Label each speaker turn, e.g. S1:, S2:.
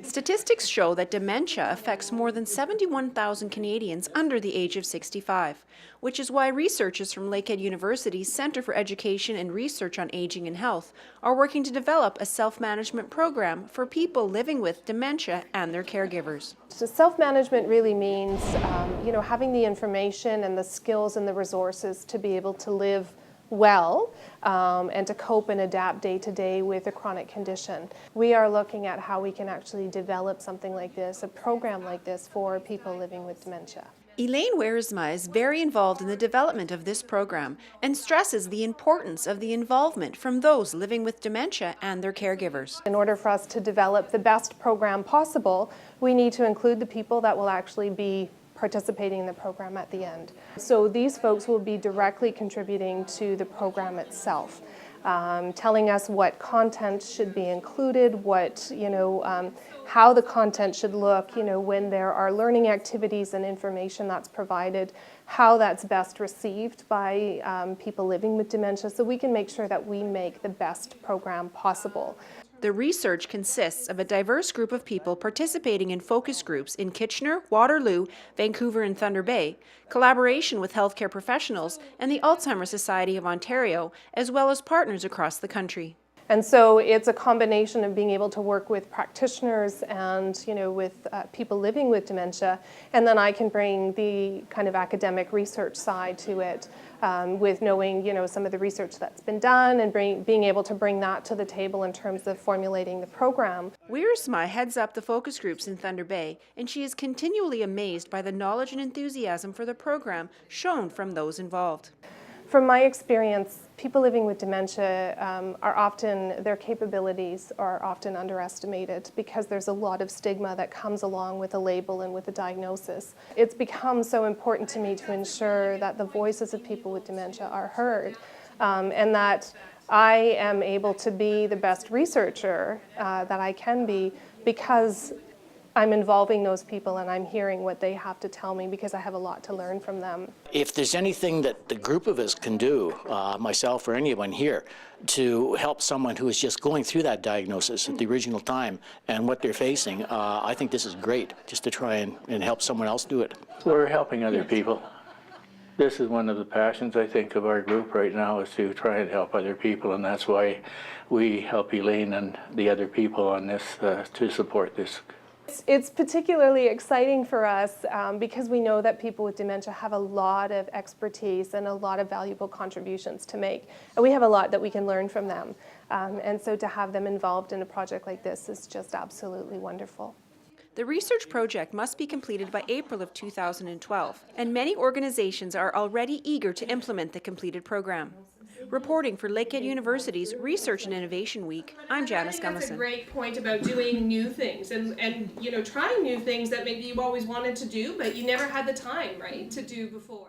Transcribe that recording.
S1: Statistics show that dementia affects more than 71,000 Canadians under the age of 65, which is why researchers from Lakehead University's Centre for Education and Research on Aging and Health are working to develop a self-management program for people living with dementia and their caregivers.
S2: So self-management really means, having the information and the skills and the resources to be able to live well and to cope and adapt day to day with a chronic condition. We are looking at how we can actually develop something like this, a program like this for people living with dementia.
S1: Elaine Wiersma is very involved in the development of this program and stresses the importance of the involvement from those living with dementia and their caregivers.
S2: In order for us to develop the best program possible, we need to include the people that will actually be participating in the program at the end. So these folks will be directly contributing to the program itself, telling us what content should be included, how the content should look, when there are learning activities and information that's provided, how that's best received by people living with dementia, so we can make sure that we make the best program possible.
S1: The research consists of a diverse group of people participating in focus groups in Kitchener, Waterloo, Vancouver and Thunder Bay, collaboration with healthcare professionals and the Alzheimer's Society of Ontario, as well as partners across the country.
S2: And so it's a combination of being able to work with practitioners and with people living with dementia, and then I can bring the kind of academic research side to it, with knowing some of the research that's been done and being able to bring that to the table in terms of formulating the program.
S1: Wiersma heads up the focus groups in Thunder Bay, and she is continually amazed by the knowledge and enthusiasm for the program shown from those involved.
S2: From my experience, people living with dementia their capabilities are often underestimated because there's a lot of stigma that comes along with a label and with a diagnosis. It's become so important to me to ensure that the voices of people with dementia are heard, and that I am able to be the best researcher that I can be because I'm involving those people and I'm hearing what they have to tell me, because I have a lot to learn from them.
S3: If there's anything that the group of us can do, myself or anyone here, to help someone who is just going through that diagnosis at the original time and what they're facing, I think this is great, just to try and help someone else do it.
S4: We're helping other people. This is one of the passions, I think, of our group right now, is to try and help other people, and that's why we help Elaine and the other people on this to support this.
S2: It's particularly exciting for us because we know that people with dementia have a lot of expertise and a lot of valuable contributions to make. And we have a lot that we can learn from them. And so to have them involved in a project like this is just absolutely wonderful.
S1: The research project must be completed by April of 2012, and many organizations are already eager to implement the completed program. Reporting for Lakehead University's Research and Innovation Week, I'm Janice Gummison.
S5: That's a great point about doing new things and trying new things that maybe you've always wanted to do, but you never had the time, right, to do before.